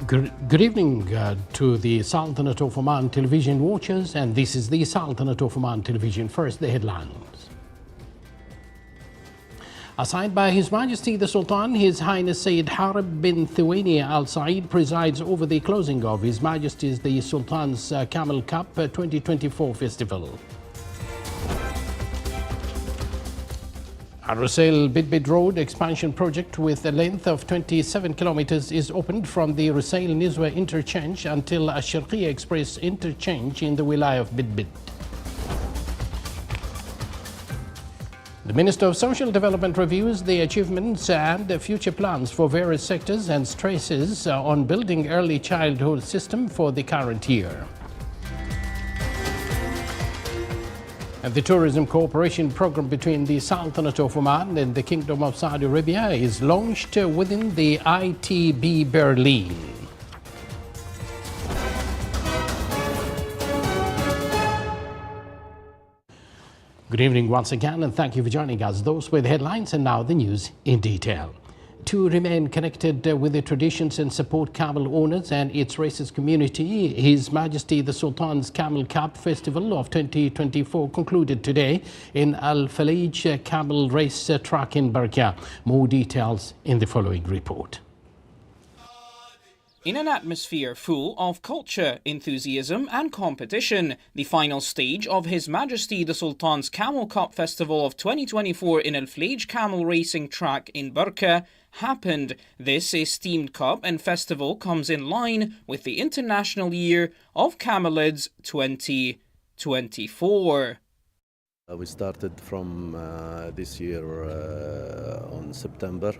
Good evening to the Sultanate of Oman television watchers, and this is the Sultanate of Oman television. First, the headlines. Assigned by His Majesty the Sultan, His Highness Sayyid Harib bin Thuwaini Al Saeed presides over the closing of His Majesty's the Sultan's Camel Cup 2024 Festival. Al Rusail Bidbid Road expansion project with a length of 27 kilometers is opened from the Rusail Nizwa interchange until Al Sharqiya Express interchange in the Wilaya of Bidbid. The Minister of Social Development reviews the achievements and future plans for various sectors and stresses on building early childhood system for the current year. And the tourism cooperation program between the Sultanate of Oman and the Kingdom of Saudi Arabia is launched within the ITB Berlin. Good evening once again, and thank you for joining us. Those were the headlines, and now the news in detail. To remain connected with the traditions and support camel owners and its racers community, His Majesty the Sultan's Camel Cup Festival of 2024 concluded today in Al Falij Camel Race Track in Barka. More details in the following report. In an atmosphere full of culture, enthusiasm and competition, the final stage of His Majesty the Sultan's Camel Cup Festival of 2024 in Al Falij Camel Racing Track in Barka happened. This esteemed cup and festival comes in line with the International Year of Camelids 2024. We started from this year on September,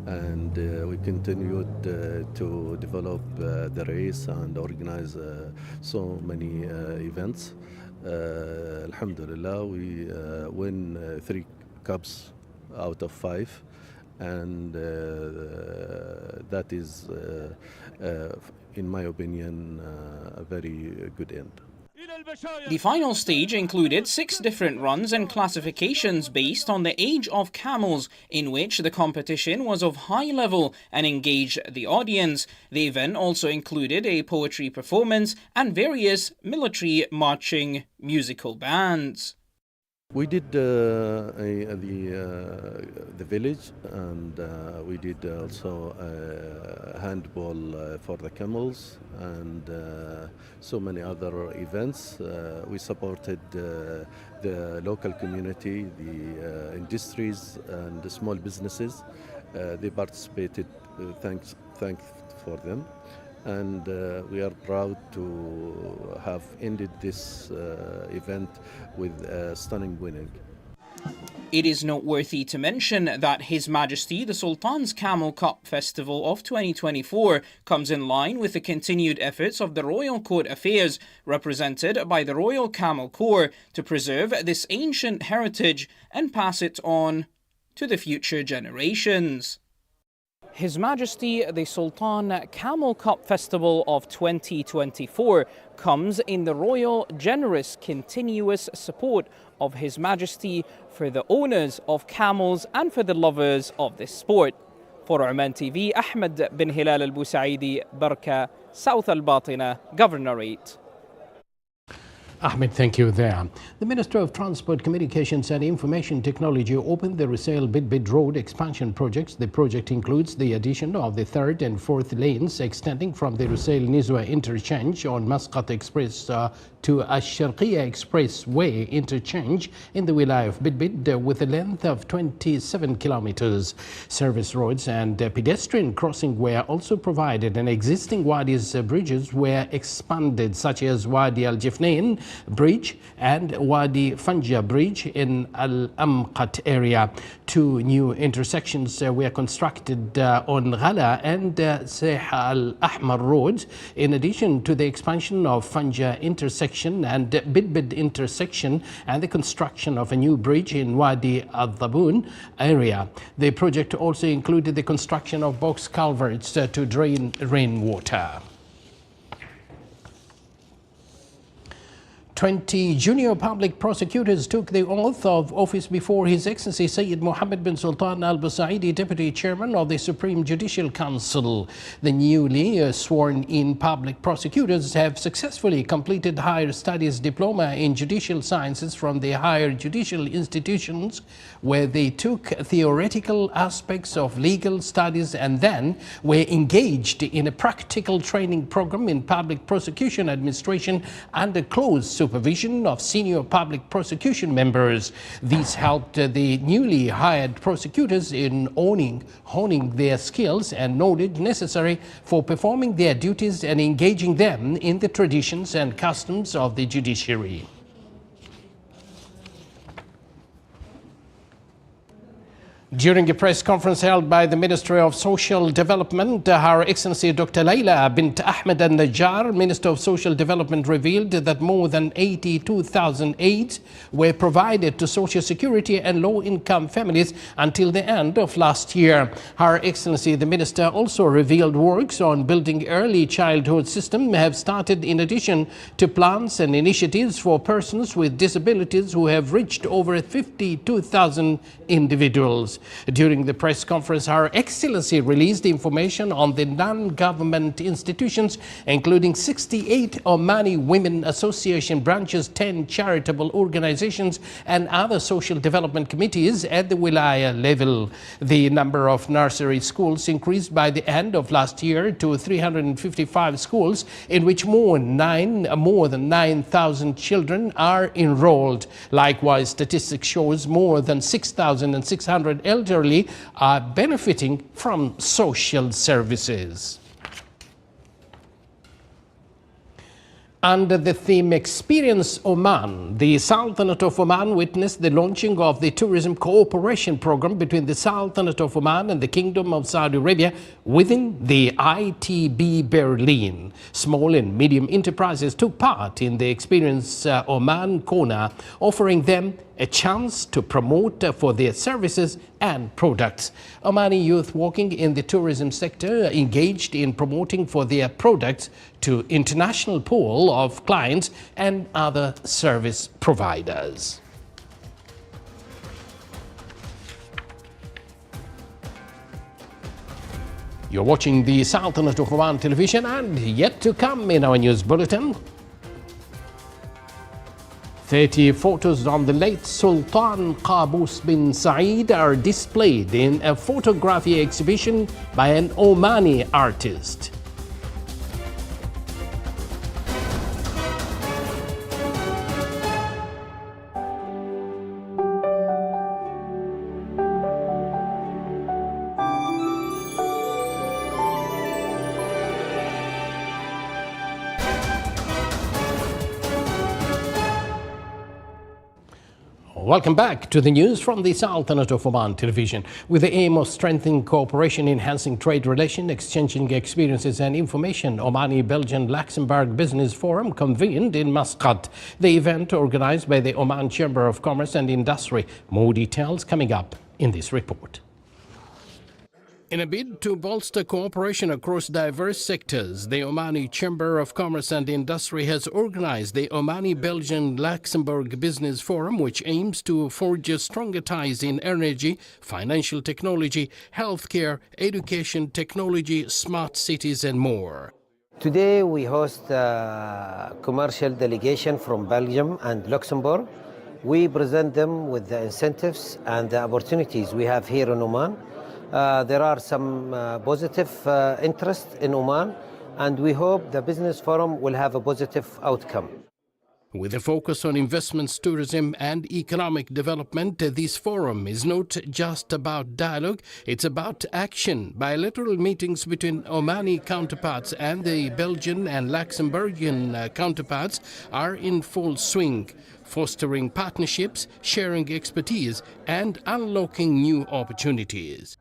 and we continued to develop the race and organize so many events. Alhamdulillah, we win 3 cups out of 5, and that is, in my opinion, a very good end. The final stage included 6 different runs and classifications based on the age of camels, in which the competition was of high level and engaged the audience. The event also included a poetry performance and various military marching musical bands. We did the village, and we did also handball for the camels, and so many other events. We supported the local community, the industries and the small businesses. They participated, thanks for them. And we are proud to have ended this event with a stunning winning. It is noteworthy to mention that His Majesty the Sultan's Camel Cup Festival of 2024 comes in line with the continued efforts of the Royal Court Affairs, represented by the Royal Camel Corps, to preserve this ancient heritage and pass it on to the future generations. His Majesty the Sultan Camel Cup Festival of 2024 comes in the royal, generous, continuous support of His Majesty for the owners of camels and for the lovers of this sport. For Oman TV, Ahmed bin Hilal Al Busaidi, Barka, South Al Batina, Governorate. Ahmed, thank you there. The Minister of Transport, Communications and Information Technology opened the Rusail Bidbid Road expansion projects. The project includes the addition of the 3rd and 4th lanes extending from the Rusail Nizwa interchange on Muscat Express to Al Sharqiya Expressway interchange in the Wilaya of Bidbid with a length of 27 kilometers. Service roads and pedestrian crossing were also provided, and existing Wadi's bridges were expanded, such as Wadi Al Jifnain Bridge and Wadi Fanja Bridge in Al Amqat area. 2 new intersections were constructed on Ghala and Seh Al Ahmar roads, in addition to the expansion of Fanja intersection and Bidbid intersection and the construction of a new bridge in Wadi Al Dhaboon area. The project also included the construction of box culverts to drain rainwater. 20 junior public prosecutors took the oath of office before His Excellency Sayyid Mohammed bin Sultan Al Busaidi, Deputy Chairman of the Supreme Judicial Council. The newly sworn-in public prosecutors have successfully completed higher studies diploma in judicial sciences from the higher judicial institutions, where they took theoretical aspects of legal studies and then were engaged in a practical training program in public prosecution administration under close supervision of senior public prosecution members. These helped the newly hired prosecutors in honing their skills and knowledge necessary for performing their duties and engaging them in the traditions and customs of the judiciary. During a press conference held by the Ministry of Social Development, Her Excellency Dr. Layla bint Ahmed al-Najjar, Minister of Social Development, revealed that more than 82,000 aids were provided to Social Security and low-income families until the end of last year. Her Excellency the Minister also revealed works on building early childhood system have started in addition to plans and initiatives for persons with disabilities who have reached over 52,000 individuals. During the press conference, Her Excellency released information on the non-government institutions, including 68 Omani Women Association branches, 10 charitable organizations, and other social development committees at the Wilaya level. The number of nursery schools increased by the end of last year to 355 schools, in which more than 9,000 children are enrolled. Likewise, statistics shows more than 6,600 elderly are benefiting from social services. Under the theme Experience Oman, the Sultanate of Oman witnessed the launching of the tourism cooperation program between the Sultanate of Oman and the Kingdom of Saudi Arabia within the ITB Berlin. Small and medium enterprises took part in the Experience Oman corner, offering them a chance to promote for their services and products. Omani youth working in the tourism sector engaged in promoting for their products to international pool of clients and other service providers. You're watching the Sultanate of Oman television, and yet to come in our news bulletin, 30 photos on the late Sultan Qaboos bin Said are displayed in a photography exhibition by an Omani artist. Welcome back to the news from the Sultanate of Oman television. With the aim of strengthening cooperation, enhancing trade relations, exchanging experiences and information, Omani Belgian Luxembourg Business Forum convened in Muscat. The event organized by the Oman Chamber of Commerce and Industry. More details coming up in this report. In a bid to bolster cooperation across diverse sectors, the Omani Chamber of Commerce and Industry has organized the Omani Belgian Luxembourg Business Forum, which aims to forge stronger ties in energy, financial technology, healthcare, education, technology, smart cities, and more. Today we host a commercial delegation from Belgium and Luxembourg. We present them with the incentives and the opportunities we have here in Oman. There are some positive interest in Oman, and we hope the business forum will have a positive outcome. With a focus on investments, tourism and economic development, this forum is not just about dialogue, it's about action. Bilateral meetings between Omani counterparts and the Belgian and Luxembourgian counterparts are in full swing, fostering partnerships, sharing expertise and unlocking new opportunities.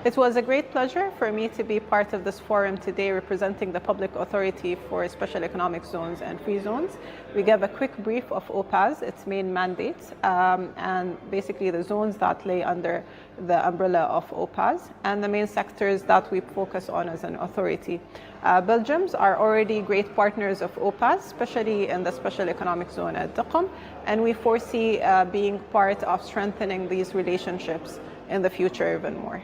It was a great pleasure for me to be part of this forum today representing the Public Authority for Special Economic Zones and Free Zones. We gave a quick brief of OPAZ, its main mandates, and basically the zones that lay under the umbrella of OPAZ and the main sectors that we focus on as an authority. Belgians are already great partners of OPAZ, especially in the Special Economic Zone at Duqm, and we foresee being part of strengthening these relationships in the future even more.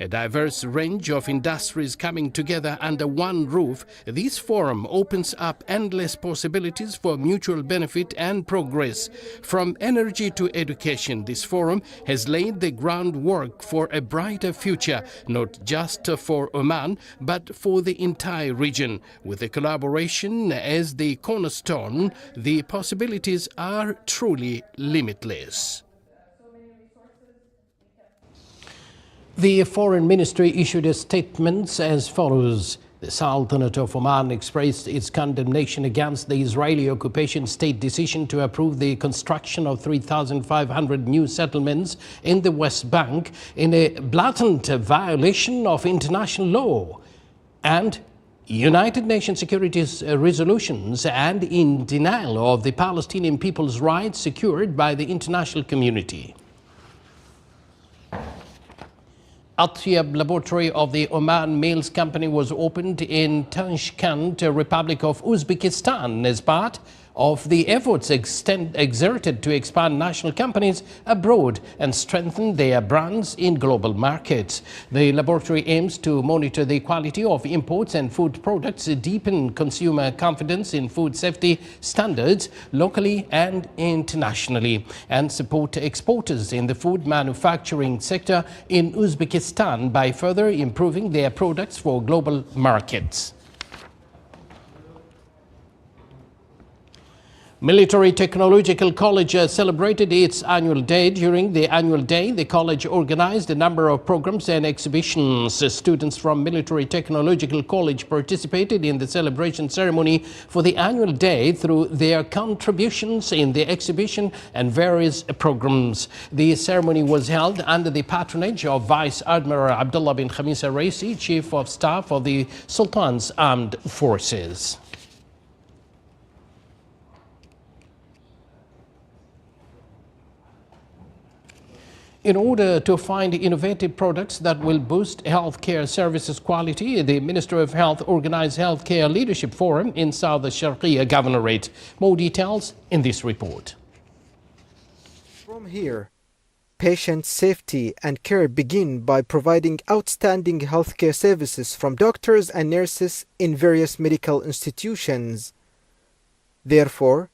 A diverse range of industries coming together under one roof, this forum opens up endless possibilities for mutual benefit and progress. From energy to education, this forum has laid the groundwork for a brighter future, not just for Oman, but for the entire region. With the collaboration as the cornerstone, the possibilities are truly limitless. The Foreign Ministry issued a statement as follows. The Sultanate of Oman expressed its condemnation against the Israeli occupation state decision to approve the construction of 3,500 new settlements in the West Bank in a blatant violation of international law and United Nations security resolutions and in denial of the Palestinian people's rights secured by the international community. Atyab Laboratory of the Oman Mills Company was opened in Tashkent, Republic of Uzbekistan, as part of the efforts exerted to expand national companies abroad and strengthen their brands in global markets. The laboratory aims to monitor the quality of imports and food products, deepen consumer confidence in food safety standards locally and internationally, and support exporters in the food manufacturing sector in Uzbekistan by further improving their products for global markets. Military Technological College celebrated its annual day. During the annual day, the college organized a number of programs and exhibitions. Students from Military Technological College participated in the celebration ceremony for the annual day through their contributions in the exhibition and various programs. The ceremony was held under the patronage of Vice Admiral Abdullah bin Khamis al-Raisi, Chief of Staff of the Sultan's Armed Forces. In order to find innovative products that will boost healthcare services quality, the Minister of Health organized Healthcare Leadership Forum in South Sharqiya Governorate. More details in this report. From here, patient safety and care begin by providing outstanding healthcare services from doctors and nurses in various medical institutions. Therefore,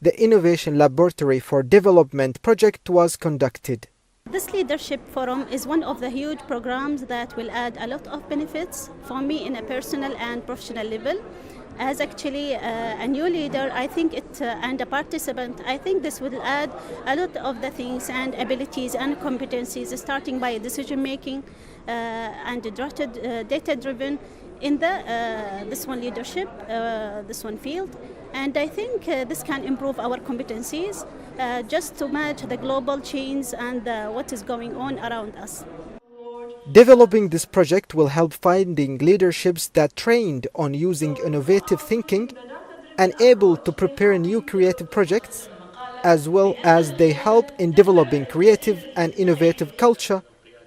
the Innovation Laboratory for Development project was conducted. This leadership forum is one of the huge programs that will add a lot of benefits for me in a personal and professional level. As actually a new leader, I think and a participant, I think this will add a lot of the things and abilities and competencies, starting by decision making and data-driven in this one leadership, this one field. And I think this can improve our competencies just to match the global change and what is going on around us. Developing this project will help finding leaderships that trained on using innovative thinking and able to prepare new creative projects, as well as they help in developing creative and innovative culture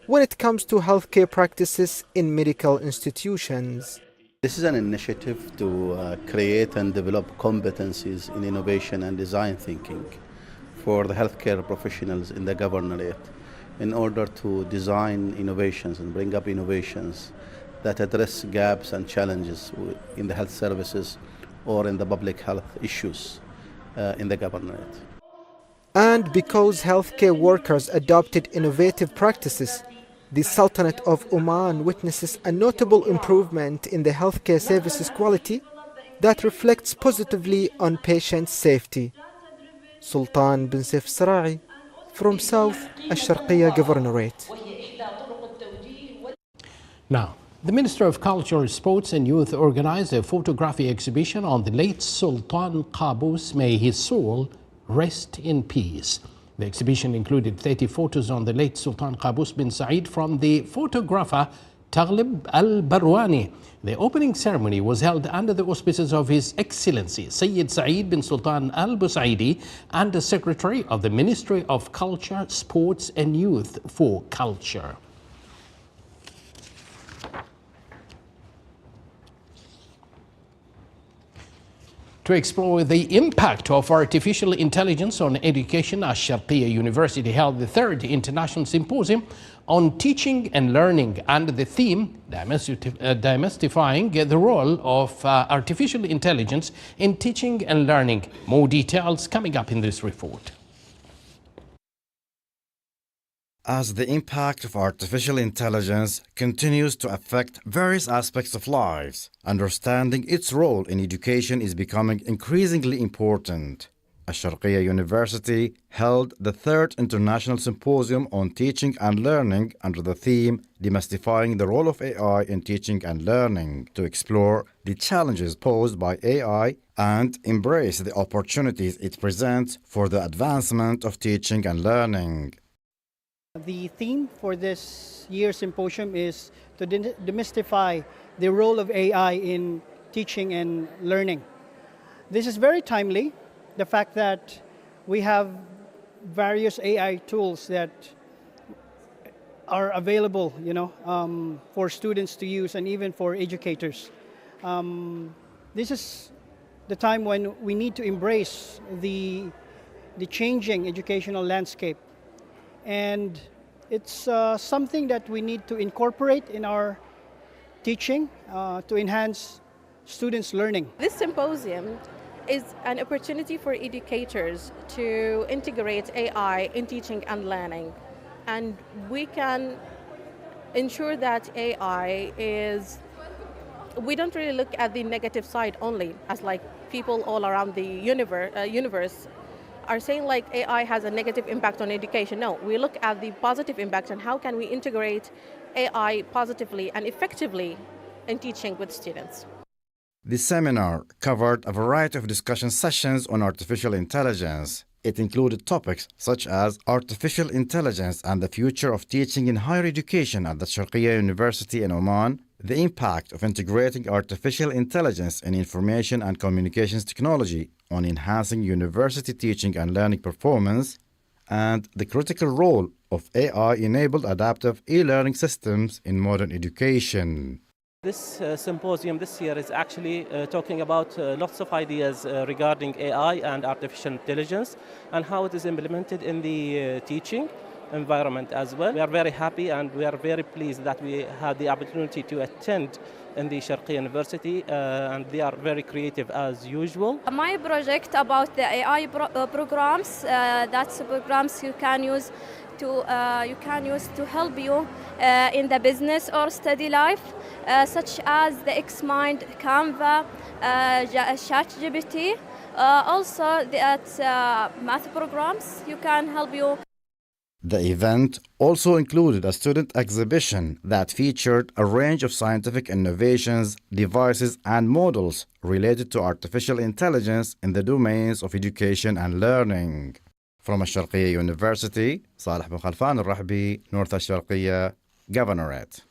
when it comes to healthcare practices in medical institutions. This is an initiative to create and develop competencies in innovation and design thinking for the healthcare professionals in the governorate in order to design innovations and bring up innovations that address gaps and challenges in the health services or in the public health issues in the governorate. And because healthcare workers adopted innovative practices, the Sultanate of Oman witnesses a notable improvement in the healthcare services quality that reflects positively on patient safety. Sultan bin Saif Sara'i from South Sharqiya Governorate. Now, the Minister of Culture, Sports and Youth organized a photography exhibition on the late Sultan Qaboos. May his soul rest in peace. The exhibition included 30 photos on the late Sultan Qaboos bin Said from the photographer Taghlib al-Barwani. The opening ceremony was held under the auspices of His Excellency Sayyid Saeed bin Sultan al-Busaidi and the Secretary of the Ministry of Culture, Sports and Youth for Culture. To explore the impact of artificial intelligence on education, Ash-Sharqiyya University held the third international symposium on teaching and learning under the theme demystifying the role of artificial intelligence in teaching and learning. More details coming up in this report. As the impact of artificial intelligence continues to affect various aspects of lives, understanding its role in education is becoming increasingly important. Ash-Sharqiyya University held the third international symposium on teaching and learning under the theme Demystifying the Role of AI in Teaching and Learning, to explore the challenges posed by AI and embrace the opportunities it presents for the advancement of teaching and learning. The theme for this year's symposium is to demystify the role of AI in teaching and learning. This is very timely, the fact that we have various AI tools that are available, for students to use and even for educators. This is the time when we need to embrace the changing educational landscape. And it's something that we need to incorporate in our teaching to enhance students' learning. This symposium is an opportunity for educators to integrate AI in teaching and learning. And we can ensure that AI is, we don't really look at the negative side only, as like people all around the universe are saying like AI has a negative impact on education. No, we look at the positive impact and how can we integrate AI positively and effectively in teaching with students. The seminar covered a variety of discussion sessions on artificial intelligence. It included topics such as artificial intelligence and the future of teaching in higher education at the Sharqiyya University in Oman, the impact of integrating artificial intelligence in information and communications technology on enhancing university teaching and learning performance, and the critical role of AI-enabled adaptive e-learning systems in modern education. This symposium this year is actually talking about lots of ideas regarding AI and artificial intelligence and how it is implemented in the teaching environment as well. We are very happy and we are very pleased that we had the opportunity to attend in the Sharqiyya University and they are very creative as usual. My project about the AI programs, that's programs you can use to help you in the business or study life, such as the Xmind, Canva, ChatGPT. Also, the math programs you can help you. The event also included a student exhibition that featured a range of scientific innovations, devices, and models related to artificial intelligence in the domains of education and learning. From Ash-Sharqiyya University, Salih bin Khalfan al-Rahbi, North Ash-Sharqiyya Governorate.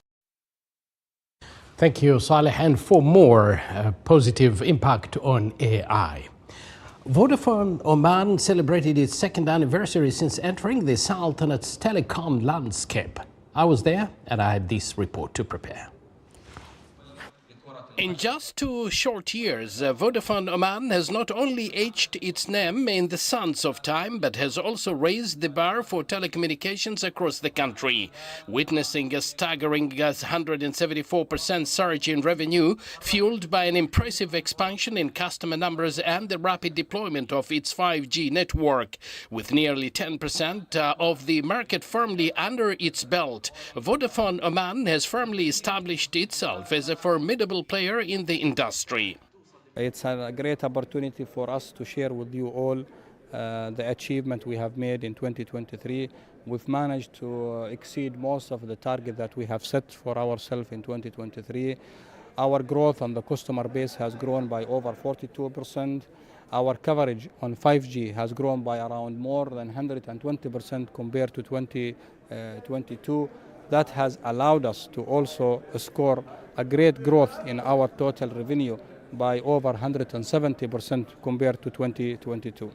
Thank you, Salih. And for more positive impact on AI. Vodafone Oman celebrated its second anniversary since entering the Sultanate's telecom landscape. I was there and I had this report to prepare. In just 2 short years, Vodafone Oman has not only etched its name in the sands of time, but has also raised the bar for telecommunications across the country, witnessing a staggering 174% surge in revenue, fueled by an impressive expansion in customer numbers and the rapid deployment of its 5G network. With nearly 10% of the market firmly under its belt, Vodafone Oman has firmly established itself as a formidable player in the industry. It's a great opportunity for us to share with you all the achievement we have made in 2023. We've managed to exceed most of the target that we have set for ourselves in 2023. Our growth on the customer base has grown by over 42%. Our coverage on 5G has grown by around more than 120% compared to 2022. That has allowed us to also score a great growth in our total revenue by over 170% compared to 2022.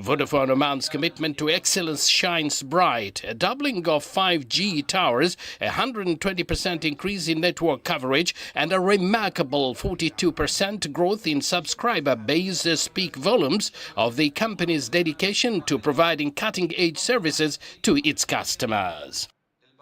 Vodafone Oman's commitment to excellence shines bright. A doubling of 5G towers, a 120% increase in network coverage, and a remarkable 42% growth in subscriber base speak volumes of the company's dedication to providing cutting-edge services to its customers.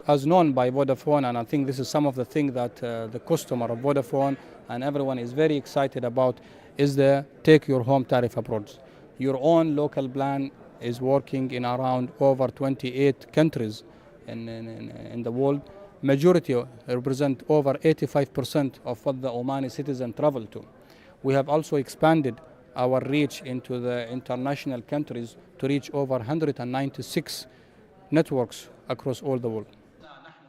As known by Vodafone, and I think this is some of the things that the customer of Vodafone and everyone is very excited about, is the take your home tariff approach. Your own local plan is working in around over 28 countries in the world. Majority represent over 85% of what the Omani citizen travel to. We have also expanded our reach into the international countries to reach over 196 networks across all the world.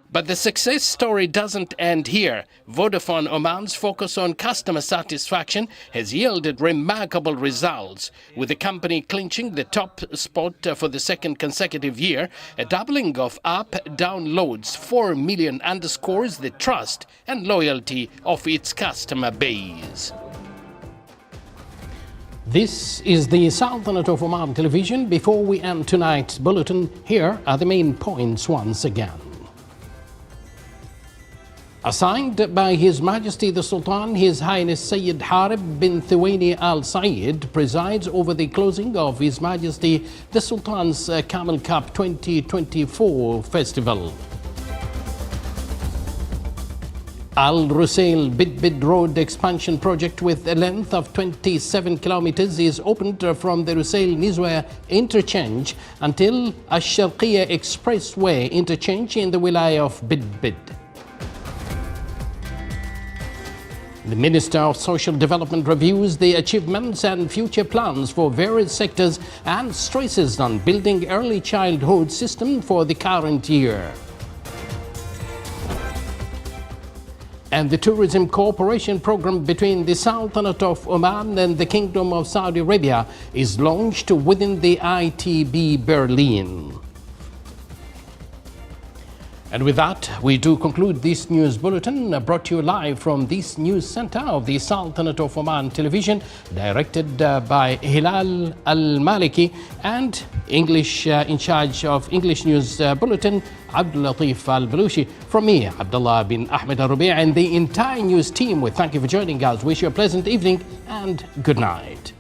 But the success story doesn't end here. Vodafone Oman's focus on customer satisfaction has yielded remarkable results, with the company clinching the top spot for the second consecutive year. A doubling of app downloads 4 million underscores the trust and loyalty of its customer base. This is the Sultanate of Oman television. Before we end tonight's bulletin, here are the main points once again. Assigned by His Majesty the Sultan, His Highness Sayyid Harib bin Thuwaini Al Said presides over the closing of His Majesty the Sultan's Camel Cup 2024 Festival. Al Rusail Bidbid Road expansion project with a length of 27 kilometers is opened from the Rusail Nizwa interchange until Ash-Sharqiyya Expressway interchange in the wilaya of Bidbid. The Minister of Social Development reviews the achievements and future plans for various sectors and stresses on building early childhood system for the current year. And the tourism cooperation program between the Sultanate of Oman and the Kingdom of Saudi Arabia is launched within the ITB Berlin. And with that, we do conclude this news bulletin brought to you live from this news center of the Sultanate of Oman television, directed by Hilal Al-Maliki, and English in charge of English news bulletin, Abdul Latif Al-Balushi. From me, Abdullah bin Ahmed Al-Rubi', and the entire news team, we thank you for joining us. Wish you a pleasant evening and good night.